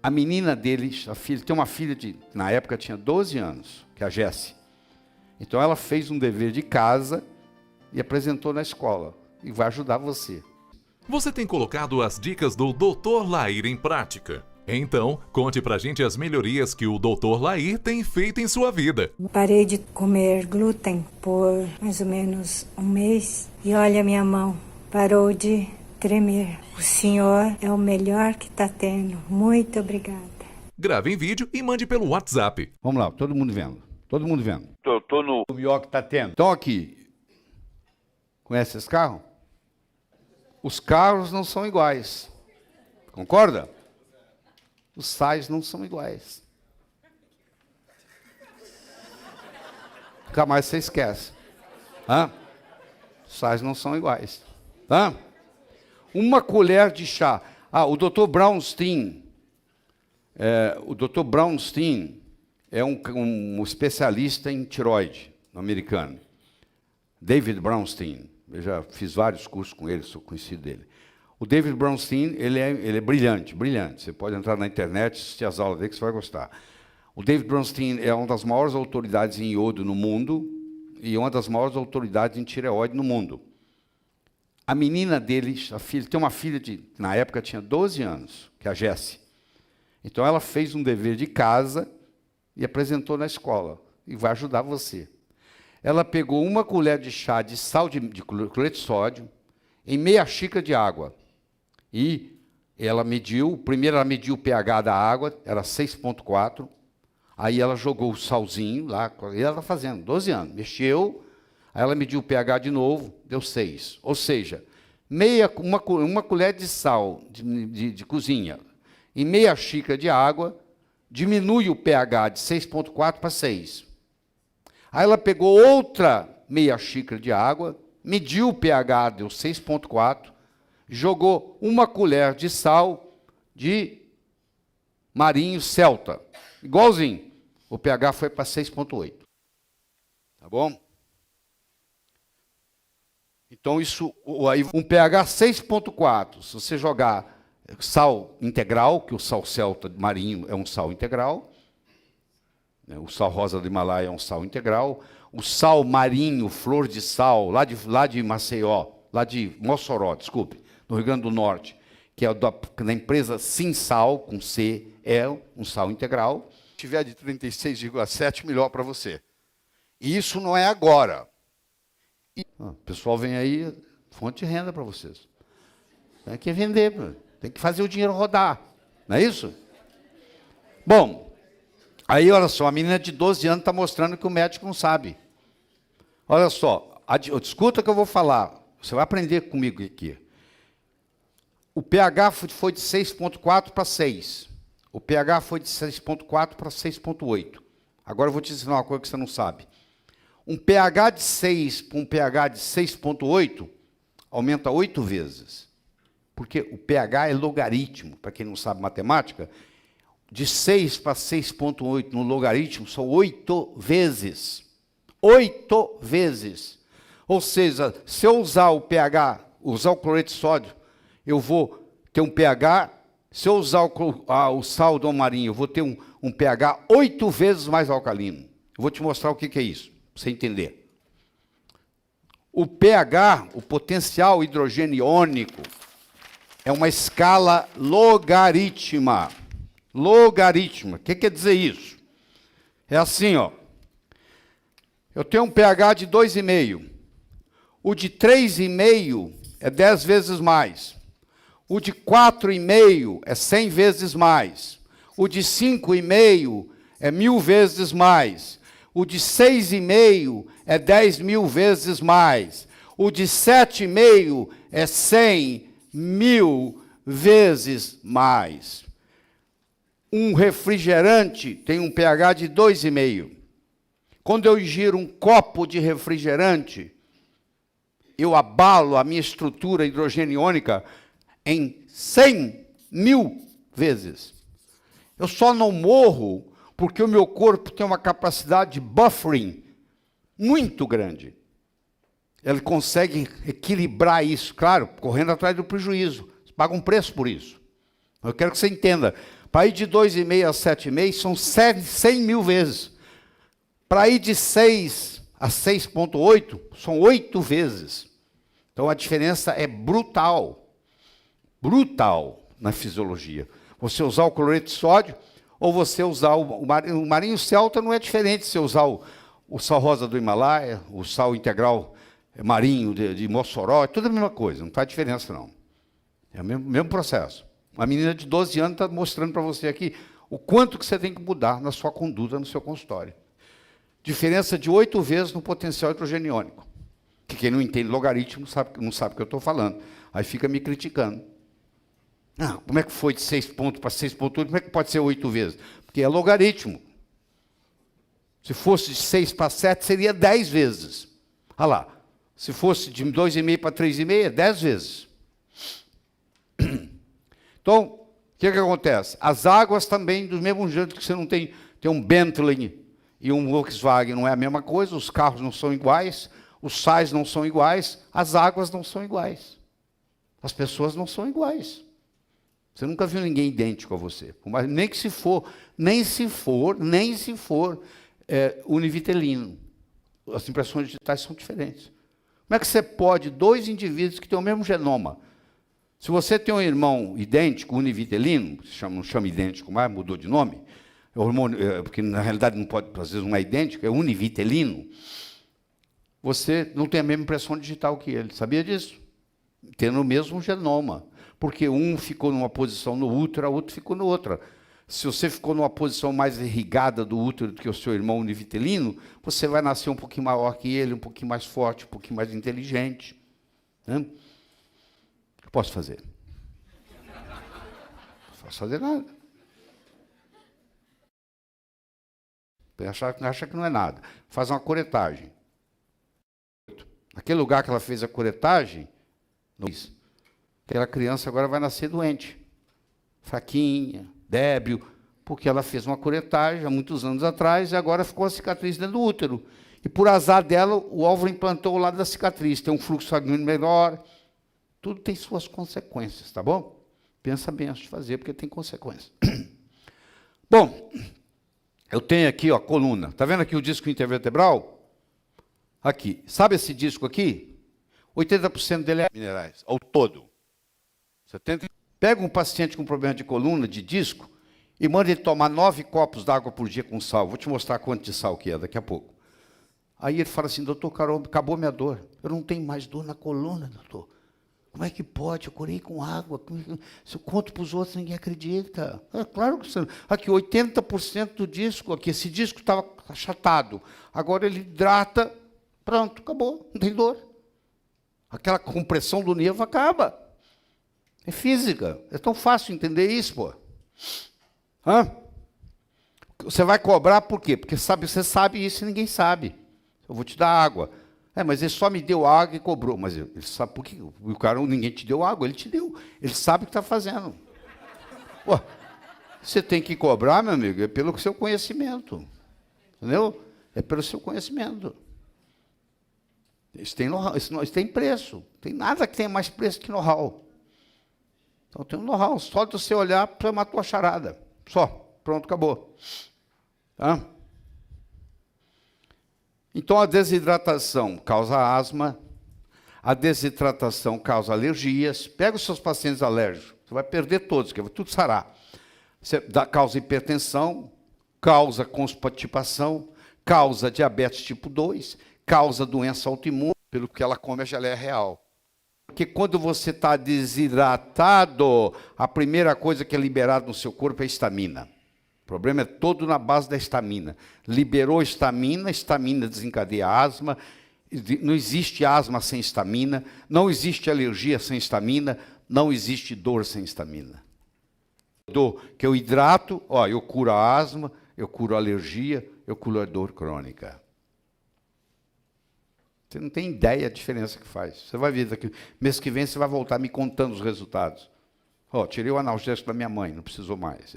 A menina dele, a filha, tem uma filha na época tinha 12 anos, que é a Jessie. Então ela fez um dever de casa e apresentou na escola. E vai ajudar você. Você tem colocado as dicas do Dr. Lair em prática? Então, conte pra gente as melhorias que o Dr. Lair tem feito em sua vida. Parei de comer glúten por mais ou menos um mês. E olha, minha mão parou de tremer. O senhor é o melhor que está tendo. Muito obrigada. Grave em vídeo e mande pelo WhatsApp. Vamos lá, todo mundo vendo. Todo mundo vendo. Tô no... O melhor que está tendo. Então aqui, conhece esse carro? Os carros não são iguais. Concorda? Os sais não são iguais. Nunca mais você esquece. Os sais não são iguais. Uma colher de chá. O Dr. Brownstein. O Dr. Brownstein é um especialista em tireoide americano. David Brownstein. Eu já fiz vários cursos com ele, sou conhecido dele. O David Brownstein, ele é brilhante, brilhante. Você pode entrar na internet, assistir as aulas dele que você vai gostar. O David Brownstein é uma das maiores autoridades em iodo no mundo e uma das maiores autoridades em tireoide no mundo. A menina dele, a filha, tem uma filha na época tinha 12 anos, que é a Jessie. Então ela fez um dever de casa e apresentou na escola. E vai ajudar você. Ela pegou uma colher de chá de sal de cloreto de sódio em meia xícara de água. E ela mediu, primeiro ela mediu o pH da água, era 6,4. Aí ela jogou o salzinho lá, e ela está fazendo, 12 anos, mexeu, aí ela mediu o pH de novo, deu 6. Ou seja, uma colher de sal de cozinha em meia xícara de água, diminui o pH de 6,4 para 6. Aí ela pegou outra meia xícara de água, mediu o pH, deu 6,4, jogou uma colher de sal de marinho celta, igualzinho. O pH foi para 6,8. Tá bom? Então, isso, aí, um pH 6,4, se você jogar sal integral, que o sal celta marinho é um sal integral, o sal rosa do Himalaia é um sal integral, o sal marinho, flor de sal, lá de Maceió, lá de Mossoró, desculpe, no Rio Grande do Norte, que é da empresa Sinsal, com C, é um sal integral. Se tiver de 36,7, melhor para você. E isso não é agora. O pessoal vem aí, fonte de renda para vocês. Tem que vender, tem que fazer o dinheiro rodar. Não é isso? Bom, aí olha só, a menina de 12 anos está mostrando que o médico não sabe. Olha só, escuta o que eu vou falar. Você vai aprender comigo aqui. O pH foi de 6,4 para 6. O pH foi de 6,4 para 6,8. Agora eu vou te ensinar uma coisa que você não sabe. Um pH de 6 para um pH de 6,8 aumenta 8 vezes. Porque o pH é logaritmo, para quem não sabe matemática. De 6 para 6,8 no logaritmo são 8 vezes. 8 vezes. Ou seja, se eu usar o pH, usar o cloreto de sódio, eu vou ter um pH, se eu usar o sal do marinho, eu vou ter um pH 8 vezes mais alcalino. Eu vou te mostrar o que é isso, para você entender. O pH, o potencial hidrogênio iônico, é uma escala logarítmica. Logaritma. O que quer dizer isso? É assim, ó. Eu tenho um pH de 2,5. O de 3,5 é 10 vezes mais. O de 4,5 é 100 vezes mais. O de 5,5 é 1000 vezes mais. O de 6,5 é 10.000 vezes mais. O de 7,5 é 100.000 vezes mais. Um refrigerante tem um pH de 2,5. Quando eu ingiro um copo de refrigerante, eu abalo a minha estrutura hidrogeniônica em 100.000 vezes. Eu só não morro porque o meu corpo tem uma capacidade de buffering muito grande. Ele consegue equilibrar isso, claro, correndo atrás do prejuízo. Você paga um preço por isso. Eu quero que você entenda. Para ir de 2,5 a 7,5 são 100 mil vezes. Para ir de 6 a 6,8 são 8 vezes. Então a diferença é brutal. Brutal na fisiologia. Você usar o cloreto de sódio ou você usar o marinho celta não é diferente se você usar o sal rosa do Himalaia, o sal integral marinho de Mossoró, é tudo a mesma coisa, não faz diferença não. É o mesmo processo. Uma menina de 12 anos está mostrando para você aqui o quanto que você tem que mudar na sua conduta, no seu consultório. Diferença de 8 vezes no potencial hidrogeniônico. Que quem não entende logaritmo não sabe o que eu estou falando. Aí fica me criticando. Ah, como é que foi de 6 pontos para 6,8? Como é que pode ser 8 vezes? Porque é logaritmo. Se fosse de 6 para 7, seria 10 vezes. Olha lá. Se fosse de 2,5 para 3,5, é 10 vezes. Então, o que acontece? As águas também, do mesmo jeito que você não tem um Bentley e um Volkswagen, não é a mesma coisa, os carros não são iguais, os sais não são iguais, as águas não são iguais. As pessoas não são iguais. Você nunca viu ninguém idêntico a você. Mas nem se for univitelino. As impressões digitais são diferentes. Como é que você pode, 2 indivíduos que têm o mesmo genoma, se você tem um irmão idêntico, univitelino, não chama idêntico mais, mudou de nome, porque na realidade não pode, às vezes não é idêntico, é univitelino, você não tem a mesma impressão digital que ele. Sabia disso? Tendo o mesmo genoma. Porque um ficou numa posição no útero, o outro ficou na outra. Se você ficou numa posição mais irrigada do útero do que o seu irmão univitelino, você vai nascer um pouquinho maior que ele, um pouquinho mais forte, um pouquinho mais inteligente. Né? O que eu posso fazer? Não posso fazer nada. Acha que não é nada. Faz uma curetagem. Naquele lugar que ela fez a curetagem, aquela criança agora vai nascer doente, fraquinha, débil, porque ela fez uma curetagem há muitos anos atrás e agora ficou a cicatriz dentro do útero. E por azar dela, o óvulo implantou ao lado da cicatriz, tem um fluxo sanguíneo melhor. Tudo tem suas consequências, tá bom? Pensa bem antes de fazer, porque tem consequências. Bom, eu tenho aqui, ó, a coluna. Está vendo aqui o disco intervertebral? Aqui. Sabe esse disco aqui? 80% dele é minerais, ao todo. 70%. Pega um paciente com problema de coluna, de disco, e manda ele tomar 9 copos d'água por dia com sal. Vou te mostrar quanto de sal que é daqui a pouco. Aí ele fala assim, doutor Carol, acabou minha dor. Eu não tenho mais dor na coluna, doutor. Como é que pode? Eu curei com água. Se eu conto para os outros, ninguém acredita. É claro que você... Aqui, 80% do disco, aqui, esse disco estava achatado. Agora ele hidrata, pronto, acabou, não tem dor. Aquela compressão do nervo acaba. É física. É tão fácil entender isso, pô. Hã? Você vai cobrar por quê? Porque você sabe isso e ninguém sabe. Eu vou te dar água. Mas ele só me deu água e cobrou. Mas ele sabe por quê? O cara, ninguém te deu água, ele te deu. Ele sabe o que está fazendo. Pô, você tem que cobrar, meu amigo, é pelo seu conhecimento. Entendeu? É pelo seu conhecimento. Isso tem know-how, isso tem preço. Não tem nada que tenha mais preço que know-how. Então tem um know-how. Só de você olhar, você matou a charada. Só. Pronto, acabou. Tá? Então a desidratação causa asma, a desidratação causa alergias. Pega os seus pacientes alérgicos, você vai perder todos, que vai tudo sarar. Causa hipertensão, causa constipação, causa diabetes tipo 2, causa doença autoimune, pelo que ela come a geleia real. Porque quando você está desidratado, a primeira coisa que é liberada no seu corpo é a histamina. O problema é todo na base da histamina. Liberou histamina, histamina desencadeia asma. Não existe asma sem histamina, não existe alergia sem histamina, não existe dor sem histamina. Dor que eu hidrato, ó, eu curo a asma, eu curo a alergia, eu curo a dor crônica. Você não tem ideia da diferença que faz. Você vai ver daqui, mês que vem você vai voltar me contando os resultados. Ó, tirei o analgésico da minha mãe, não precisou mais.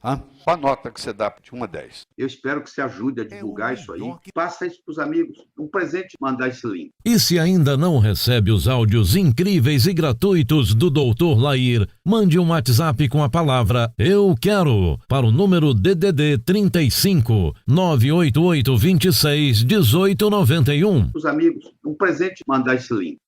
Tá? Qual a nota que você dá de 1 a 10? Eu espero que você ajude a divulgar isso aí. Passa isso para os amigos. Um presente, mandar esse link. E se ainda não recebe os áudios incríveis e gratuitos do Dr. Lair, mande um WhatsApp com a palavra "Eu quero" para o número DDD 35 988 26 1891. Os amigos, um presente, mandar esse link.